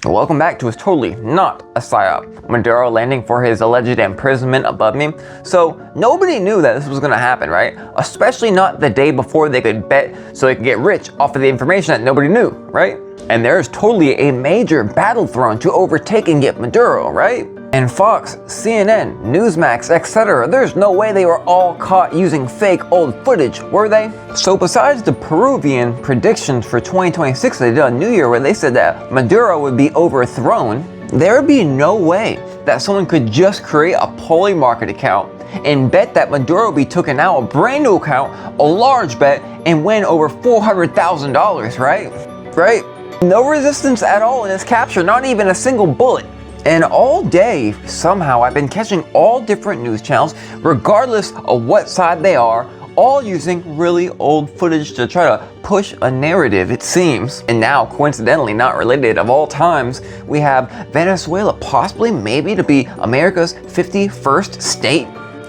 Welcome back to It's Totally Not a Psyop. Maduro landing for his alleged imprisonment above me. So nobody knew that this was going to happen, right? Especially not the day before they could bet so they could get rich off of the information that nobody knew, right? And there's totally a major battle thrown to overtake and get Maduro, right? And Fox, CNN, Newsmax, etc. There's no way they were all caught using fake old footage, were they? So besides the Peruvian predictions for 2026 they did on New Year where they said that Maduro would be overthrown, there would be no way that someone could just create a poly market account and bet that Maduro would be taking out a brand new account, a large bet, and win over $400,000, right? Right? No resistance at all in his capture, not even a single bullet. And all day, somehow, I've been catching all different news channels, regardless of what side they are, all using really old footage to try to push a narrative, it seems. And now, coincidentally, not related of all times, we have Venezuela possibly maybe to be America's 51st state.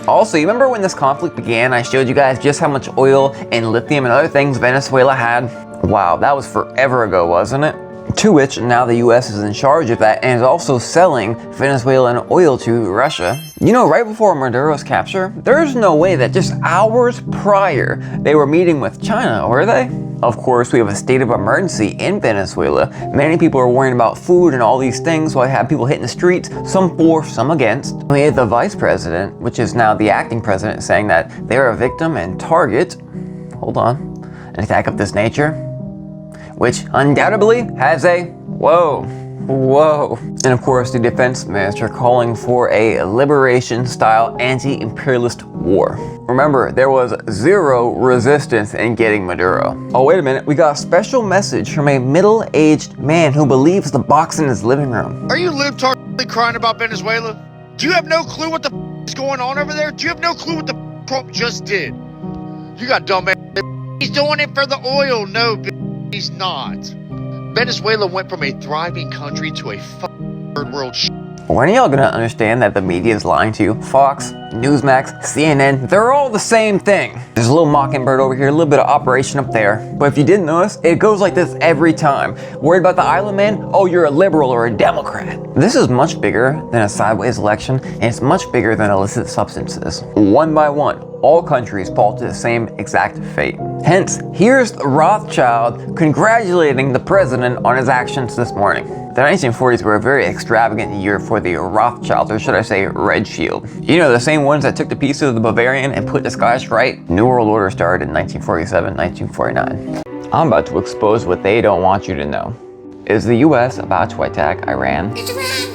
Also, you remember when this conflict began, I showed you guys just how much oil and lithium and other things Venezuela had? Wow, that was forever ago, wasn't it? To which now the US is in charge of that and is also selling Venezuelan oil to Russia. You know, right before Maduro's capture, there's no way that just hours prior they were meeting with China, were they? Of course, we have a state of emergency in Venezuela. Many people are worrying about food and all these things, so I have people hitting the streets, some for, some against. We have the vice president, which is now the acting president, saying that they're a victim and target, hold on, an attack of this nature, which undoubtedly has a whoa. And of course, the defense minister calling for a liberation-style anti-imperialist war. Remember, there was zero resistance in getting Maduro. Oh, wait a minute, we got a special message from a middle-aged man who believes the box in his living room. Are you libtards crying about Venezuela? Do you have no clue what the is going on over there? Do you have no clue what the Trump just did? You got dumb ass. He's doing it for the oil. No, he's not. Venezuela went from a thriving country to a third world When are y'all gonna understand that the media is lying to you? Fox, Newsmax, CNN, they're all the same thing. There's a little mockingbird over here, a little bit of operation up there. But if you didn't notice, it goes like this every time. Worried about the island man? Oh, you're a liberal or a Democrat. This is much bigger than a sideways election, and it's much bigger than illicit substances. One by one, all countries fall to the same exact fate. Hence, here's Rothschild congratulating the president on his actions this morning. The 1940s were a very extravagant year for the Rothschilds, or should I say Red Shield. You know, the same ones that took the pieces of the Bavarian and put the skies right? New World Order started in 1947, 1949. I'm about to expose what they don't want you to know. Is the US about to attack Iran?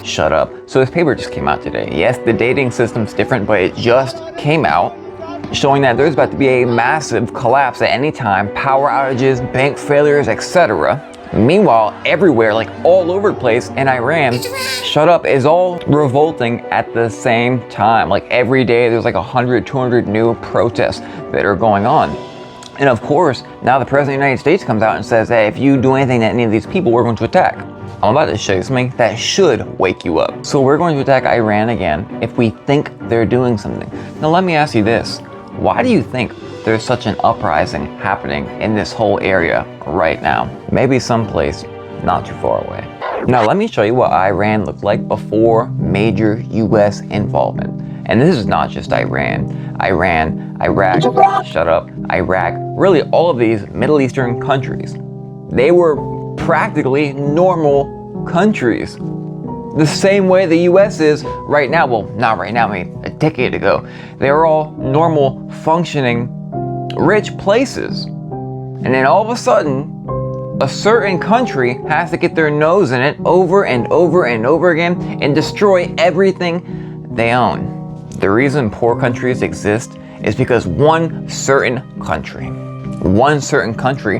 Shut up. So this paper just came out today. Yes, the dating system's different, but it just came out, showing that there's about to be a massive collapse at any time, power outages, bank failures, etc. Meanwhile, everywhere, like all over the place in Iran, shut up, is all revolting at the same time. Like every day there's like 100, 200 new protests that are going on. And of course, now the President of the United States comes out and says, hey, if you do anything to any of these people, we're going to attack. I'm about to show you something that should wake you up. So we're going to attack Iran again if we think they're doing something. Now let me ask you this. Why do you think there's such an uprising happening in this whole area right now? Maybe someplace not too far away. Now let me show you what Iran looked like before major US involvement. And this is not just Iran, Iraq, shut up, Iraq, really all of these Middle Eastern countries. They were practically normal countries. The same way the US is right now. Well, not right now, I mean a decade ago. They were all normal, functioning, rich places. And then all of a sudden, a certain country has to get their nose in it over and over and over again and destroy everything they own. The reason poor countries exist is because one certain country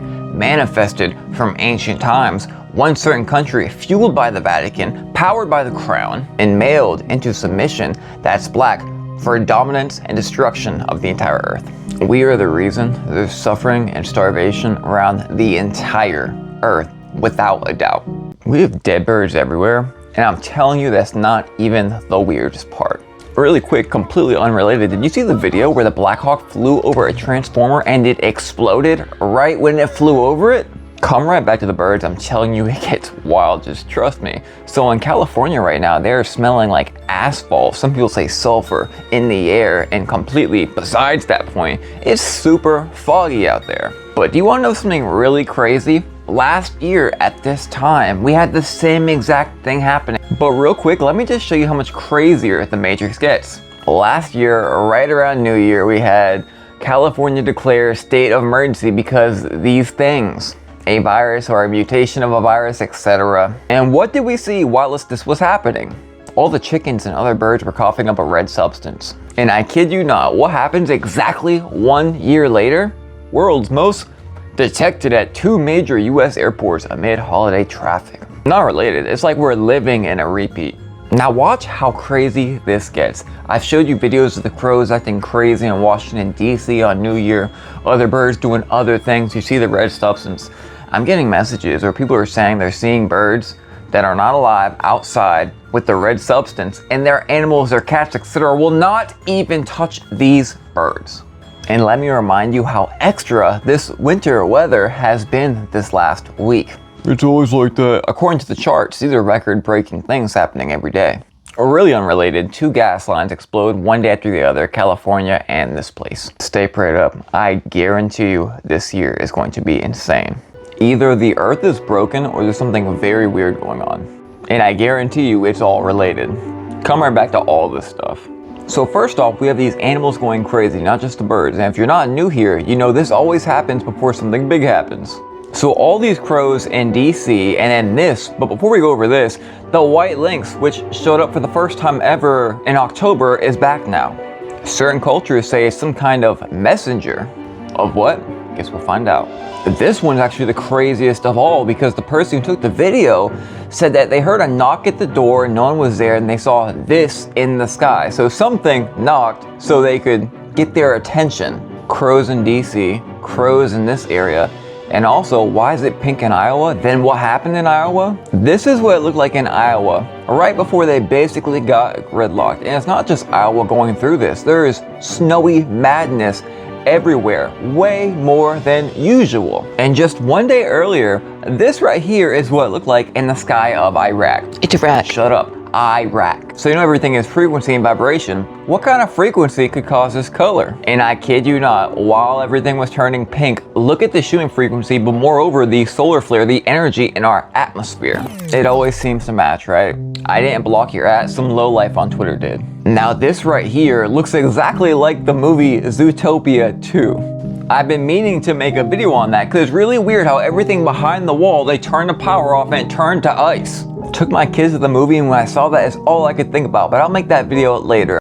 manifested from ancient times, one certain country fueled by the Vatican, powered by the crown, and mailed into submission, that's black, for dominance and destruction of the entire earth. We are the reason there's suffering and starvation around the entire earth, without a doubt. We have dead birds everywhere, and I'm telling you that's not even the weirdest part. Really quick, completely unrelated, did you see the video where the Black Hawk flew over a transformer and it exploded right when it flew over it? Come right back to the birds. I'm telling you, it gets wild, just trust me. So in California right now, they're smelling like asphalt. Some people say sulfur in the air, and completely besides that point, it's super foggy out there. But do you want to know something really crazy? Last year at this time, we had the same exact thing happening. But real quick, let me just show you how much crazier the Matrix gets. Last year, right around New Year, we had California declare state of emergency because these things, a virus or a mutation of a virus, etc. And what did we see while this was happening? All the chickens and other birds were coughing up a red substance. And I kid you not, what happens exactly 1 year later? World's most detected at 2 major US airports amid holiday traffic. Not related, it's like we're living in a repeat. Now watch how crazy this gets. I've showed you videos of the crows acting crazy in Washington DC on New Year, other birds doing other things, you see the red substance. I'm getting messages where people are saying they're seeing birds that are not alive outside with the red substance, and their animals, their cats, etc. will not even touch these birds. And let me remind you how extra this winter weather has been this last week. It's always like that. According to the charts, these are record-breaking things happening every day. Really unrelated, 2 gas lines explode one day after the other, California and this place. Stay prayed up. I guarantee you this year is going to be insane. Either the earth is broken or there's something very weird going on. And I guarantee you it's all related. Come right back to all this stuff. So first off, we have these animals going crazy, not just the birds. And if you're not new here, you know this always happens before something big happens. So all these crows in DC, and then this, but before we go over this, the white lynx, which showed up for the first time ever in October, is back now. Certain cultures say it's some kind of messenger. Of what? Guess we'll find out. This one's actually the craziest of all because the person who took the video said that they heard a knock at the door, no one was there, and they saw this in the sky. So something knocked so they could get their attention. Crows in DC, crows in this area. And also, why is it pink in Iowa? Then what happened in Iowa? This is what it looked like in Iowa, right before they basically got gridlocked. And it's not just Iowa going through this. There is snowy madness everywhere, way more than usual. And just one day earlier, this right here is what it looked like in the sky of Iraq. It's Iraq. Shut up. Iraq. So you know everything is frequency and vibration. What kind of frequency could cause this color? And I kid you not, while everything was turning pink, look at the shooting frequency, but moreover the solar flare, the energy in our atmosphere. It always seems to match, right? I didn't block your at, some lowlife on Twitter did. Now this right here looks exactly like the movie Zootopia 2. I've been meaning to make a video on that because it's really weird how everything behind the wall, they turned the power off and it turned to ice. Took my kids to the movie, and when I saw that, it's all I could think about, but I'll make that video later.